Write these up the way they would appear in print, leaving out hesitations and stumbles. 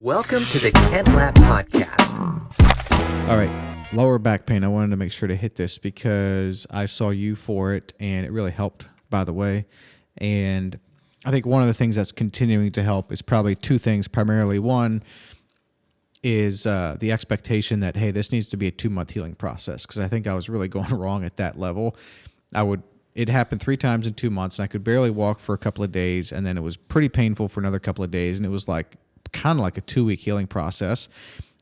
Welcome to the Kent Lapp Podcast. All right, lower back pain. I wanted to make sure to hit this because I saw you for it, and it really helped, by the way. And I think one of the things that's continuing to help is probably two things. Primarily, one is the expectation that, hey, this needs to be a 2-month healing process, because I think I was really going wrong at that level. It happened 3 times in 2 months, and I could barely walk for a couple of days, and then it was pretty painful for another couple of days, and it was like kind of like a 2-week healing process.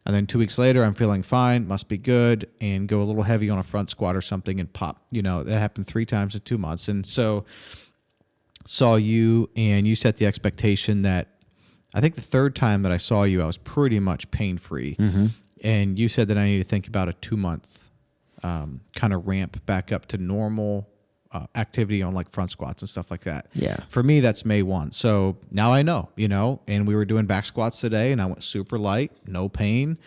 And then 2 weeks later, I'm feeling fine, must be good, and go a little heavy on a front squat or something and pop. You know, that happened 3 times in 2 months. And so saw you, and you set the expectation that I think the third time that I saw you, I was pretty much pain-free. Mm-hmm. And you said that I need to think about a 2-month kind of ramp back up to normal activity on like front squats and stuff like that. Yeah. For me, that's May 1. So now I know, and we were doing back squats today, and I went super light, no pain.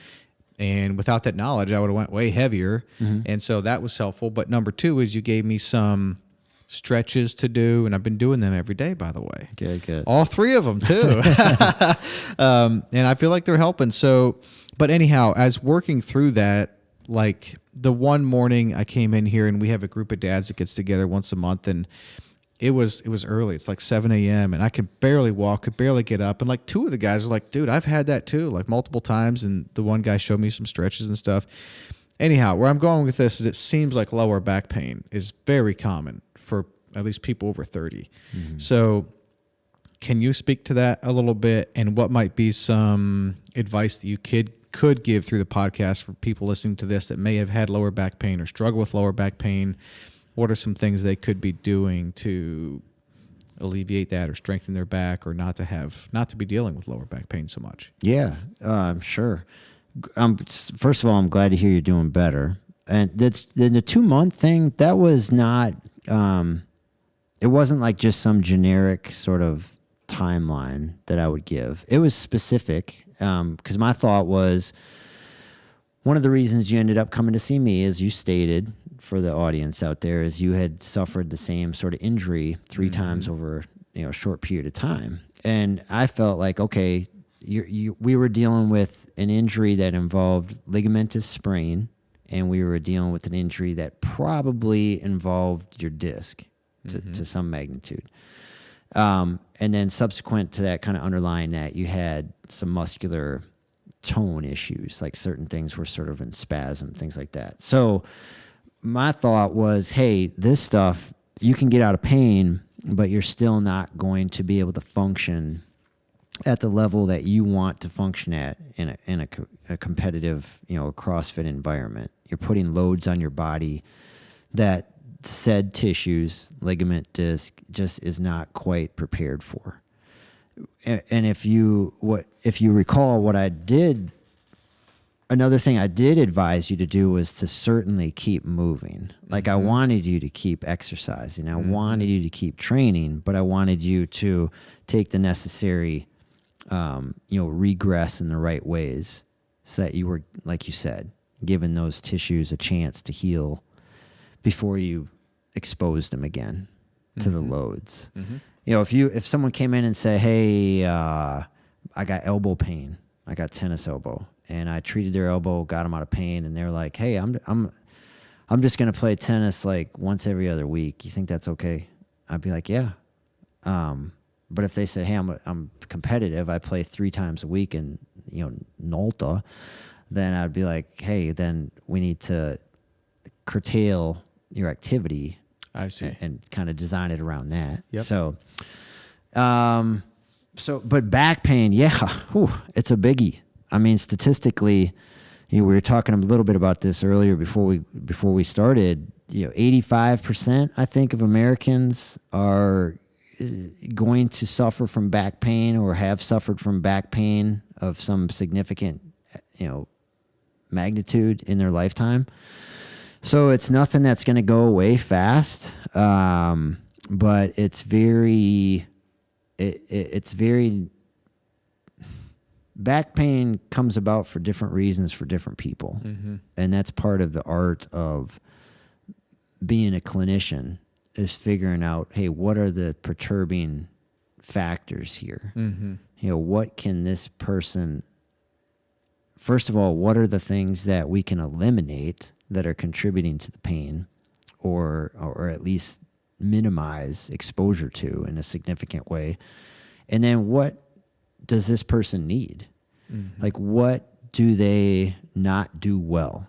And without that knowledge, I would have went way heavier. Mm-hmm. And so that was helpful. But number 2 is you gave me some stretches to do, and I've been doing them every day, by the way. Good. All 3 of them too. And I feel like they're helping. So, but anyhow, as working through that, like the one morning I came in here, and we have a group of dads that gets together once a month, and it was early. It's like 7 a.m. and I could barely walk, could barely get up. And like 2 of the guys were like, dude, I've had that too, like multiple times. And the one guy showed me some stretches and stuff. Anyhow, where I'm going with this is it seems like lower back pain is very common for at least people over 30. Mm-hmm. So can you speak to that a little bit, and what might be some advice that you could give through the podcast for people listening to this that may have had lower back pain or struggle with lower back pain? What are some things they could be doing to alleviate that or strengthen their back, or not to be dealing with lower back pain so much? Yeah, I'm sure. First of all, I'm glad to hear you're doing better. And the 2-month thing, that was not, it wasn't like just some generic sort of timeline that I would give. It was specific, because my thought was, one of the reasons you ended up coming to see me, as you stated for the audience out there, is you had suffered the same sort of injury 3 mm-hmm. times over a short period of time. And I felt like, okay, we were dealing with an injury that involved ligamentous sprain, and we were dealing with an injury that probably involved your disc to some magnitude. And then subsequent to that, kind of underlying that, you had some muscular tone issues, like certain things were sort of in spasm, things like that. So my thought was, hey, this stuff, you can get out of pain, but you're still not going to be able to function at the level that you want to function at in a competitive, a CrossFit environment. You're putting loads on your body that said tissues, ligament, disc, just is not quite prepared for. And if you recall what I did, another thing I did advise you to do was to certainly keep moving. Like mm-hmm. I wanted you to keep exercising. I mm-hmm. wanted you to keep training, but I wanted you to take the necessary, regress in the right ways, so that you were, like you said, giving those tissues a chance to heal before you exposed them again to the loads. Mm-hmm. If someone came in and said, hey, I got elbow pain, I got tennis elbow, and I treated their elbow, got them out of pain, and they're like, hey, I'm just going to play tennis like once every other week. You think that's okay? I'd be like, yeah. But if they said, hey, I'm competitive, I play 3 times a week in, Nolta, then I'd be like, hey, then we need to curtail your activity. I see. And kind of design it around that. Yep. But back pain, yeah, it's a biggie. I mean, statistically, we were talking a little bit about this earlier before we started. 85%, I think, of Americans are going to suffer from back pain or have suffered from back pain of some significant, magnitude in their lifetime. So it's nothing that's going to go away fast, but it's very back pain comes about for different reasons for different people, mm-hmm. and that's part of the art of being a clinician, is figuring out, hey, what are the perturbing factors here? Mm-hmm. What can this person first of all, what are the things that we can eliminate that are contributing to the pain, or at least minimize exposure to in a significant way? And then what does this person need? Like, what do they not do well?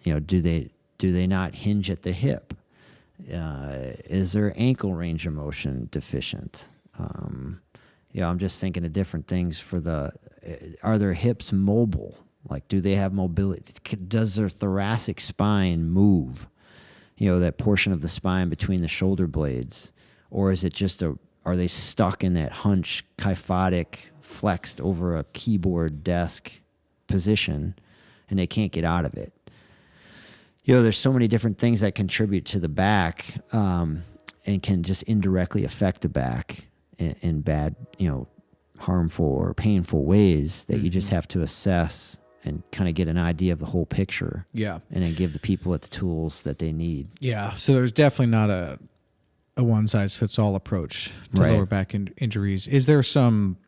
Do they not hinge at the hip? Is their ankle range of motion deficient? I'm just thinking of different things are their hips mobile? Like, do they have mobility? Does their thoracic spine move? That portion of the spine between the shoulder blades? Or is it just are they stuck in that hunch, kyphotic, flexed over a keyboard desk position, and they can't get out of it? There's so many different things that contribute to the back, and can just indirectly affect the back in bad, harmful or painful ways that you just have to assess and kind of get an idea of the whole picture. Yeah. And then give the people the tools that they need. Yeah. So there's definitely not a one-size-fits-all approach to lower back injuries. Is there some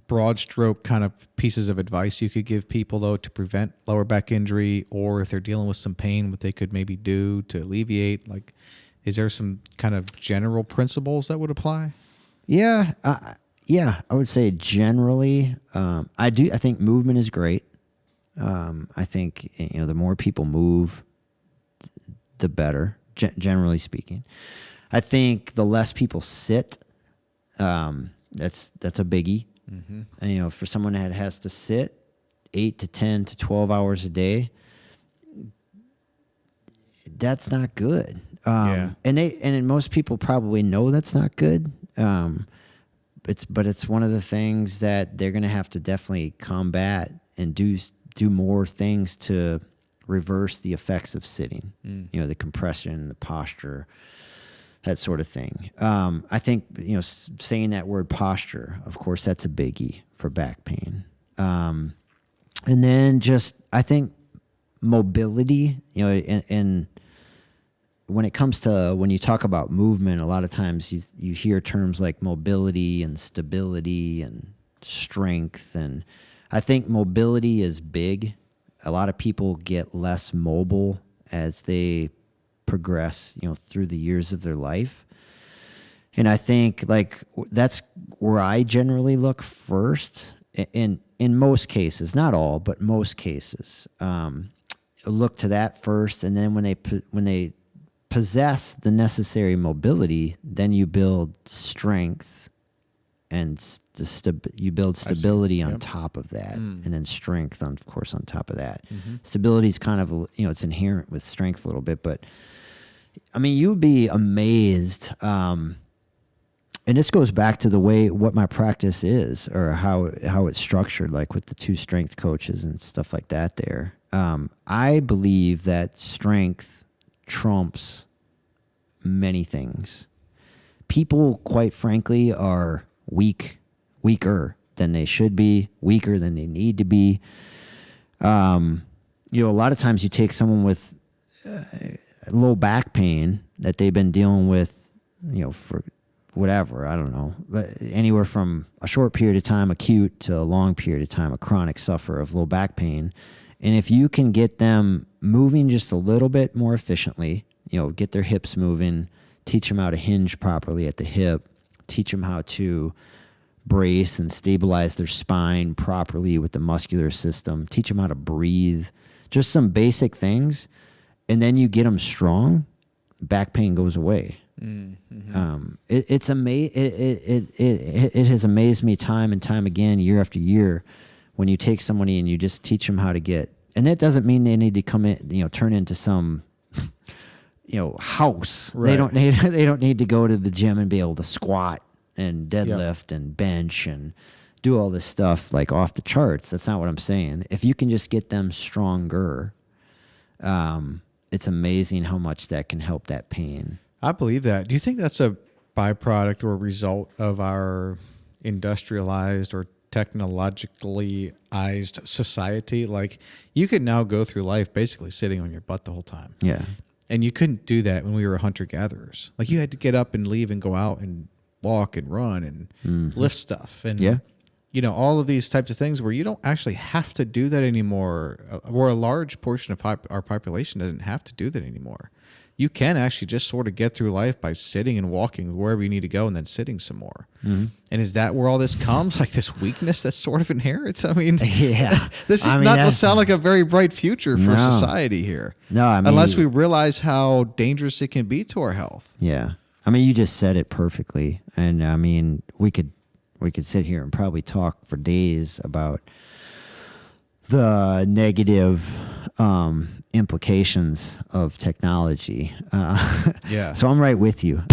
broad stroke kind of pieces of advice you could give people, though, to prevent lower back injury, or if they're dealing with some pain, what they could maybe do to alleviate? Like, is there some kind of general principles that would apply? Yeah. I would say generally, I think movement is great. I think, the more people move, the better, generally speaking. I think the less people sit, that's a biggie. And, for someone that has to sit 8 to 10 to 12 hours a day, that's not good. And most people probably know that's not good. But it's one of the things that they're going to have to definitely combat and do more things to reverse the effects of sitting. The compression, the posture, that sort of thing. I think, saying that word posture, of course, that's a biggie for back pain. And then I think mobility, and when it comes to, when you talk about movement, a lot of times you hear terms like mobility and stability and strength. And I think mobility is big. A lot of people get less mobile as they progress, through the years of their life. And I think that's where I generally look first in most cases, not all, but most cases, look to that first. And then when they possess the necessary mobility, then you build strength, and you build stability on top of that, and then strength, of course, on top of that. Stability is kind of, it's inherent with strength a little bit, but I mean, you'd be amazed. And this goes back to what my practice is, or how it's structured, like with the 2 strength coaches and stuff like that there. I believe that strength trumps many things. People, quite frankly, are weaker than they should be, weaker than they need to be. A lot of times you take someone with low back pain that they've been dealing with, for whatever, I don't know, anywhere from a short period of time, acute, to a long period of time, a chronic sufferer of low back pain. And if you can get them moving just a little bit more efficiently, get their hips moving, teach them how to hinge properly at the hip, teach them how to brace and stabilize their spine properly with the muscular system, teach them how to breathe, just some basic things. And then you get them strong, back pain goes away. It has amazed me time and time again, year after year, when you take somebody and you just teach them how to get, and that doesn't mean they need to come in, turn into some, house. Right. They don't need to go to the gym and be able to squat and deadlift and bench and do all this stuff like off the charts. That's not what I'm saying. If you can just get them stronger, it's amazing how much that can help that pain. I believe that. Do you think that's a byproduct or result of our industrialized or technologically-ized society? Like, you could now go through life basically sitting on your butt the whole time. Yeah. And you couldn't do that when we were hunter-gatherers. Like, you had to get up and leave and go out and walk and run and lift stuff. And, all of these types of things where you don't actually have to do that anymore, or a large portion of our population doesn't have to do that anymore. You can actually just sort of get through life by sitting and walking wherever you need to go and then sitting some more. Mm-hmm. And is that where all this comes? Like this weakness that's sort of inherent? I mean, yeah, this is not sound like a very bright future for society here. No, I mean, unless we realize how dangerous it can be to our health. Yeah. I mean, you just said it perfectly. And I mean, we could sit here and probably talk for days about the negative implications of technology. Yeah. So I'm right with you.